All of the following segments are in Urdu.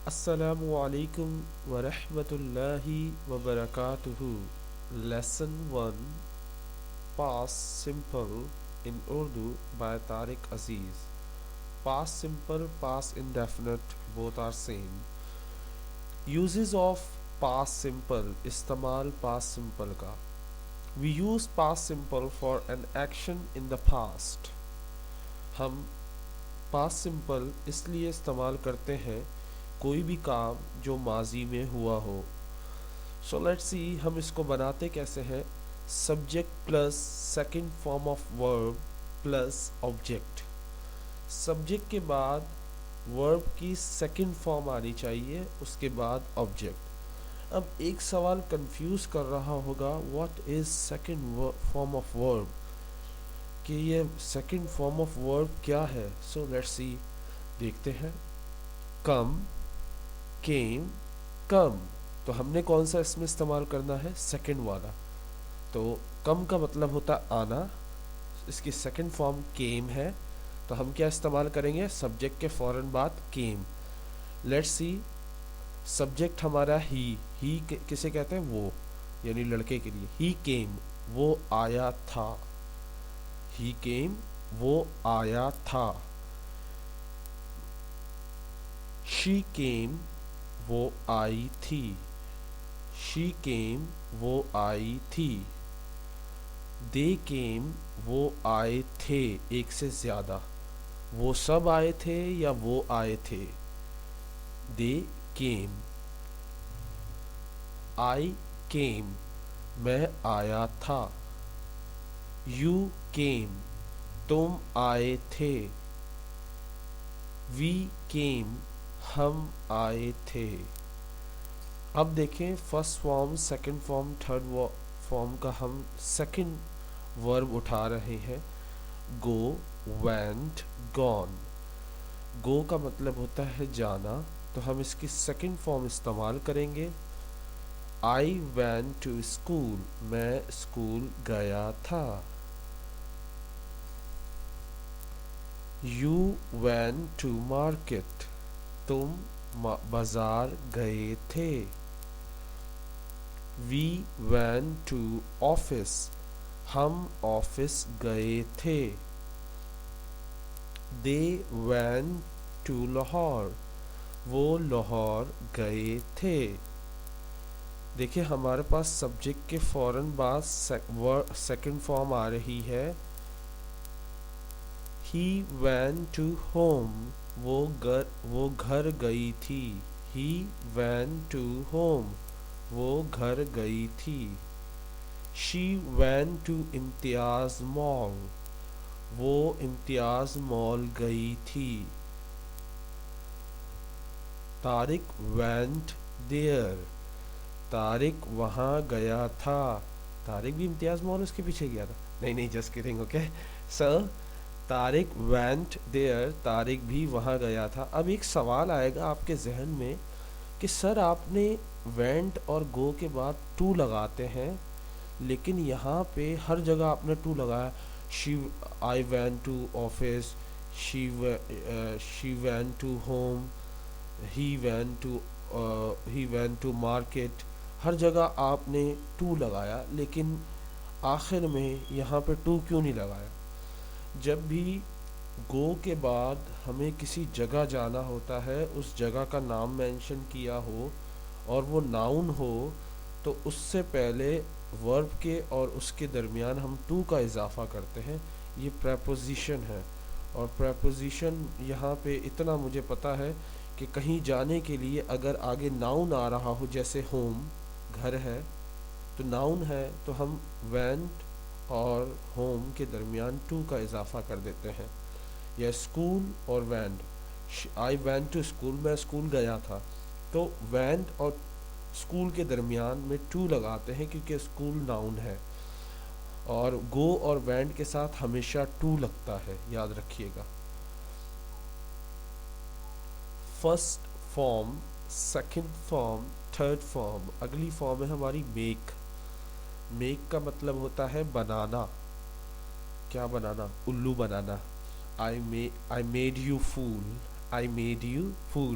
السلام علیکم ورحمۃ اللہ وبرکاتہ. Lesson 1, Past Simple in Urdu by Tariq Aziz. Past simple, past indefinite, both are same. Uses of past simple. استعمال past simple کا. We use past simple for an action in the past. ہم past simple اس لیے استعمال کرتے ہیں کوئی بھی کام جو ماضی میں ہوا ہو. سو لیٹس سی ہم اس کو بناتے کیسے ہیں. Subject plus second form of verb plus object. Subject کے بعد ورب کی سیکنڈ فارم آنی چاہیے, اس کے بعد آبجیکٹ. اب ایک سوال کنفیوز کر رہا ہوگا, what is second form of verb, کہ یہ سیکنڈ فارم آف ورب کیا ہے. سو لیٹس سی دیکھتے ہیں. کم, کیم, کم, تو ہم نے کون سا اس میں استعمال کرنا ہے, سیکنڈ والا. تو کم کا مطلب ہوتا آنا, اس کی سیکنڈ فارم کیم ہے, تو ہم کیا استعمال کریں گے, سبجیکٹ کے فوراً بعد کیم. لیٹس سی, سبجیکٹ ہمارا ہی کسے کہتے ہیں, وہ, یعنی لڑکے کے لیے. ہی کیم, وہ آیا تھا. ہی کیم, وہ آیا تھا. شی کیم, وہ آئی تھی. شی کیم, وہ آئی تھی. دے کیم, وہ آئے تھے, ایک سے زیادہ. وہ سب آئے تھے یا وہ آئے تھے. They came. آئی کیم, میں آیا تھا. یو کیم, تم آئے تھے. وی کیم, ہم آئے تھے. اب دیکھیں first form, second form, third form کا ہم سیکنڈ ورب اٹھا رہے ہیں. گو, وینٹ, گون. گو کا مطلب ہوتا ہے جانا, تو ہم اس کی سیکنڈ فارم استعمال کریں گے. آئی وینٹ ٹو اسکول, میں اسکول گیا تھا. یو وینٹ ٹو مارکیٹ, تم بازار گئے تھے. وی وینٹ ٹو آفس, ہم آفس گئے تھے. دے وینٹ ٹو لاہور, وہ لاہور گئے تھے. دیکھیں ہمارے پاس سبجیکٹ کے فوراً بعد سیکنڈ فارم آ رہی ہے. ہی وینٹ ٹو ہوم, وہ گھر گئی تھی. ہی وینٹ ٹو ہوم, وہ گھر گئی تھی. شی وینٹ ٹو امتیاز مال, وہ امتیاز مال گئی تھی. طارق وینٹ دیئر, طارق وہاں گیا تھا. طارق بھی امتیاز مال اس کے پیچھے گیا تھا, نہیں just kidding, okay sir. Tariq went there, Tariq بھی وہاں گیا تھا. اب ایک سوال آئے گا آپ کے ذہن میں کہ سر آپ نے وینٹ اور گو کے بعد ٹو لگاتے ہیں, لیکن یہاں پہ ہر جگہ آپ نے ٹو لگایا. I went to office, she went to home, he went to market. ہر جگہ آپ نے ٹو لگایا, لیکن آخر میں یہاں پہ ٹو کیوں نہیں لگایا. جب بھی گو کے بعد ہمیں کسی جگہ جانا ہوتا ہے, اس جگہ کا نام مینشن کیا ہو اور وہ ناؤن ہو, تو اس سے پہلے ورب کے اور اس کے درمیان ہم ٹو کا اضافہ کرتے ہیں. یہ پریپوزیشن ہے, اور پریپوزیشن یہاں پہ اتنا مجھے پتہ ہے کہ کہیں جانے کے لیے اگر آگے ناؤن آ رہا ہو, جیسے ہوم, گھر ہے تو ناؤن ہے, تو ہم وینٹ اور ہوم کے درمیان ٹو کا اضافہ کر دیتے ہیں. یا اسکول اور went, I went to school, میں اسکول گیا تھا, تو وینٹ اور اسکول کے درمیان میں ٹو لگاتے ہیں کیونکہ اسکول ناؤن ہے. اور گو اور وینٹ کے ساتھ ہمیشہ ٹو لگتا ہے, یاد رکھیے گا. First form, second form, third form. اگلی فارم ہے ہماری میک. میک کا مطلب ہوتا ہے بنانا. کیا بنانا, الو بنانا. I made you fool, I made you fool,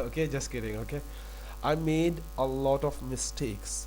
Okay, just kidding. Okay, I made a lot of mistakes,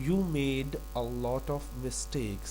You made a lot of mistakes,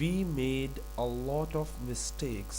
We made a lot of mistakes,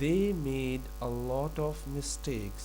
They made a lot of mistakes,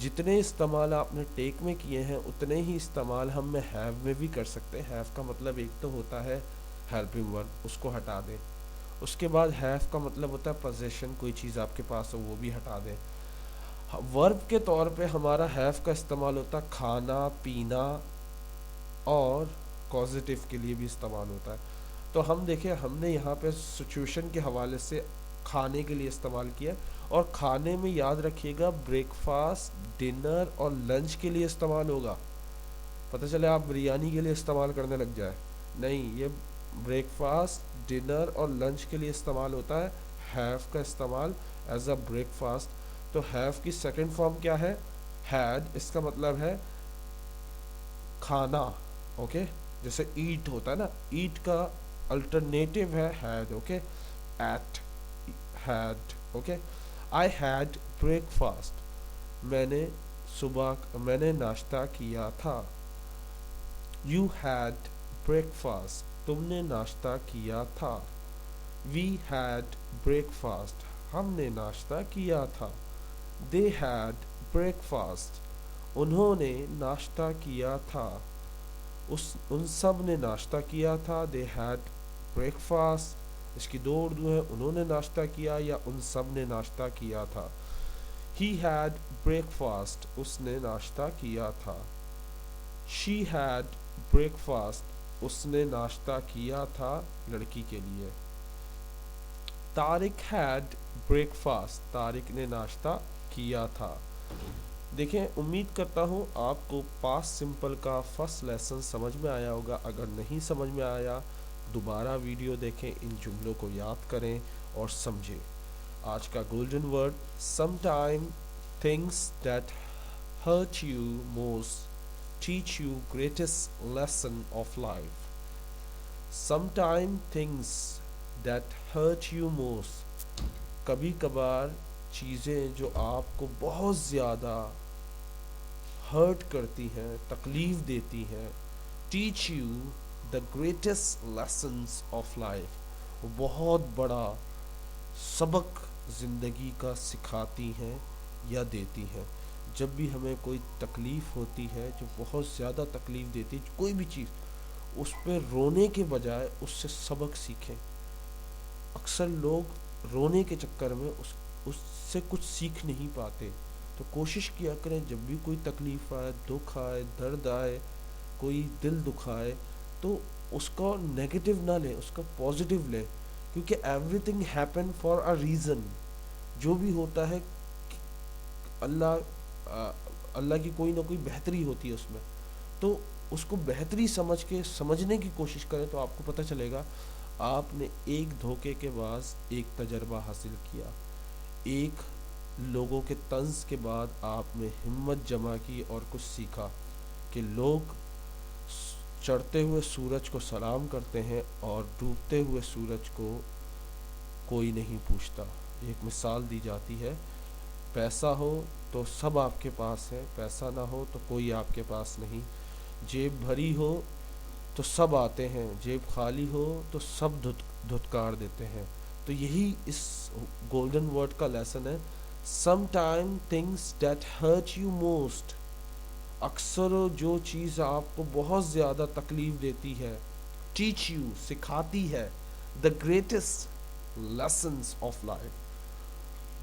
جتنے استعمال آپ نے ٹیک میں کیے ہیں اتنے ہی استعمال ہم میں ہیو میں بھی کر سکتے ہیں. ہیو کا مطلب ایک تو ہوتا ہے ہیلپنگ ورب, اس کو ہٹا دیں. اس کے بعد ہیو کا مطلب ہوتا ہے پوزیشن, کوئی چیز آپ کے پاس ہو وہ بھی ہٹا دیں. ورب کے طور پہ ہمارا ہیو کا استعمال ہوتا ہے کھانا پینا, اور کوزیٹیو کے لیے بھی استعمال ہوتا ہے. تو ہم دیکھیں ہم نے یہاں پہ سچویشن کے حوالے سے کھانے کے لیے استعمال کیا, اور کھانے میں یاد رکھیے گا بریک فاسٹ, ڈنر اور لنچ کے لیے استعمال ہوگا. پتہ چلے آپ بریانی کے لیے استعمال کرنے لگ جائے, نہیں, یہ بریک فاسٹ, ڈنر اور لنچ کے لیے استعمال ہوتا ہے. ہیو کا استعمال ایز اے بریک فاسٹ. تو ہیو کی سیکنڈ فارم کیا ہے؟ ہیڈ. اس کا مطلب ہے کھانا. اوکے, جیسے ایٹ ہوتا ہے نا, ایٹ کا الٹرنیٹو ہے had. Okay, eat, had. Okay, I had breakfast. میں نے ناشتہ کیا تھا. You had breakfast. تم نے ناشتہ کیا تھا. We had breakfast. ہم نے ناشتہ کیا تھا. They had breakfast. انہوں نے ناشتہ کیا تھا. ان سب نے ناشتہ کیا تھا. They had breakfast. اس کی دو اردو ہیں, انہوں نے ناشتہ کیا یا ان سب نے ناشتہ کیا تھا. He had breakfast. اس نے ناشتہ کیا تھا. She had breakfast. اس نے ناشتہ کیا تھا, لڑکی کے لیے. Tariq had breakfast. Tariq نے ناشتہ کیا تھا. دیکھیں, امید کرتا ہوں آپ کو پاسٹ سمپل کا فرسٹ لیسن سمجھ میں آیا ہوگا. اگر نہیں سمجھ میں آیا دوبارہ ویڈیو دیکھیں, ان جملوں کو یاد کریں اور سمجھیں. آج کا golden word, some time things that hurt you most teach you greatest lesson of life. Some time things that hurt you most. کبھی کبھار چیزیں جو آپ کو بہت زیادہ ہرٹ کرتی ہیں, تکلیف دیتی ہیں, teach you the greatest lessons of life. وہ بہت بڑا سبق زندگی کا سکھاتی ہیں یا دیتی ہیں. جب بھی ہمیں کوئی تکلیف ہوتی ہے جو بہت زیادہ تکلیف دیتی ہے, کوئی بھی چیز, اس پہ رونے کے بجائے اس سے سبق سیکھیں. اکثر لوگ رونے کے چکر میں اس سے کچھ سیکھ نہیں پاتے. تو کوشش کیا کریں جب بھی کوئی تکلیف آئے, دکھ آئے, درد آئے, کوئی دل دکھائے, تو اس کو نیگیٹو نہ لیں, اس کا پازیٹیو لیں. کیونکہ every thing happen for a reason. جو بھی ہوتا ہے اللہ کی کوئی نہ کوئی بہتری ہوتی ہے اس میں. تو اس کو بہتری سمجھ کے سمجھنے کی کوشش کریں تو آپ کو پتہ چلے گا آپ نے ایک دھوکے کے بعد ایک تجربہ حاصل کیا, ایک لوگوں کے طنز کے بعد آپ نے ہمت جمع کی اور کچھ سیکھا کہ لوگ چڑھتے ہوئے سورج کو سلام کرتے ہیں اور ڈوبتے ہوئے سورج کو کوئی نہیں پوچھتا. ایک مثال دی جاتی ہے, پیسہ ہو تو سب آپ کے پاس ہے, پیسہ نہ ہو تو کوئی آپ کے پاس نہیں. جیب بھری ہو تو سب آتے ہیں, جیب خالی ہو تو سب دھتکار دیتے ہیں. تو یہی اس گولڈن ورڈ کا لیسن ہے, some time things that hurt you most. اکثر جو چیز آپ کو بہت زیادہ تکلیف دیتی ہے, ٹیچ یو, سکھاتی ہے, the greatest lessons of life,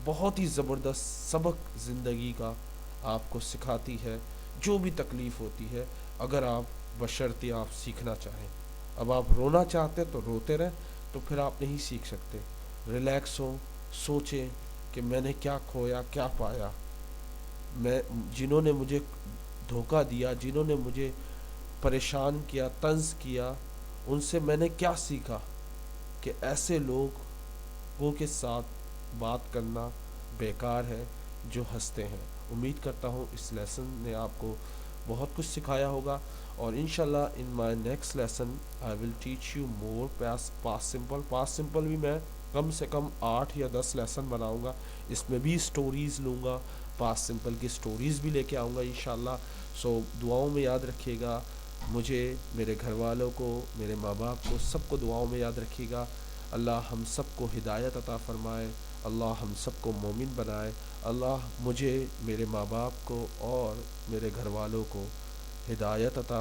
بہت ہی زبردست سبق زندگی کا آپ کو سکھاتی ہے. جو بھی تکلیف ہوتی ہے, اگر آپ بشرطِ آپ سیکھنا چاہیں. اب آپ رونا چاہتے تو روتے رہیں, تو پھر آپ نہیں سیکھ سکتے. ریلیکس ہو, سوچیں کہ میں نے کیا کھویا, کیا پایا. جنہوں نے مجھے دھوکہ دیا, جنہوں نے مجھے پریشان کیا, طنز کیا, ان سے میں نے کیا سیکھا کہ ایسے لوگوں کے ساتھ بات کرنا بیکار ہے جو ہنستے ہیں. امید کرتا ہوں اس لیسن نے آپ کو بہت کچھ سکھایا ہوگا, اور انشاءاللہ in my next lesson I will teach you more past simple. Past simple بھی میں کم سے کم 8 یا 10 لیسن بناؤں گا. اس میں بھی سٹوریز لوں گا, پاسٹ سمپل کی سٹوریز بھی لے کے آؤں گا انشاءاللہ. سو دعاؤں میں یاد رکھیے گا مجھے, میرے گھر والوں کو, میرے ماں باپ کو, سب کو دعاؤں میں یاد رکھیے گا. اللہ ہم سب کو ہدایت عطا فرمائے, اللہ ہم سب کو مومن بنائے, اللہ مجھے، میرے ماں باپ کو اور میرے گھر والوں کو ہدایت عطا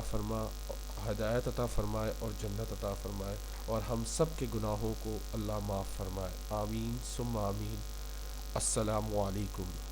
فرمائے اور جنت عطا فرمائے، اور ہم سب کے گناہوں کو اللہ معاف فرمائے، آمین ثم آمین۔ السلام علیکم۔